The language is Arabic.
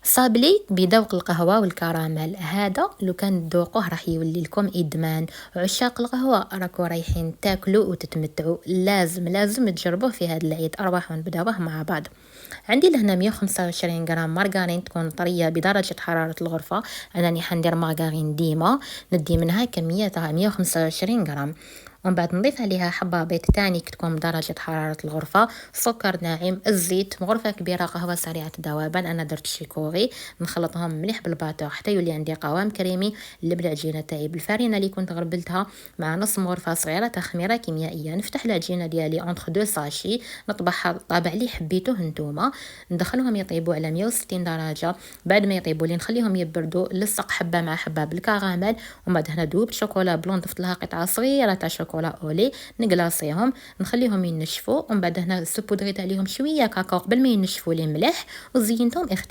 صابلي بذوق القهوة والكراميل، هذا لو كان تذوقوه راح يولي لكم إدمان. عشاق القهوة راكو رايحين تاكلوا وتتمتعوا، لازم تجربوه في هذا العيد. أرواحوا نبداوه مع بعض. عندي لهنا 125 غرام مارغرين تكون طرية بدرجة حرارة الغرفة. أنني حندير مارغرين ديما، ندي منها كمية تاع 125 غرام، ومن بعد نضيف عليها حبة بيض تاني تكون بدرجة حرارة الغرفة، سكر ناعم، الزيت، غرفة كبيرة قهوة سريعة الذوبان. أنا درت شيكوري، نخلطهم مليح بالباتور حتى يولي عندي قوام كريمي. اللي بالعجينة تاعي بالفارينة اللي كنت غربلتها مع نص غرفة صغيرة تخميرة كيميائية. نفتح العجينة ديالي اونتر دو ساشي، نطبعها الطابع اللي حبيتوه نتوما، ندخلهم يطيبوا على 160 درجة. بعد ما يطيبوا لي نخليهم يبردوا، لصق حبة مع حبة بالكراميل، ومن بعد هنا دوب شوكولا بلون ضفت لها قطعة صغيرة تاع شوكولا اولي، نقلاصيهم نخليهم ينشفوا، ومن بعد هنا سبودريت عليهم شوية كاكاو قبل ما ينشفوا لي مليح، وزينتهم اختيار.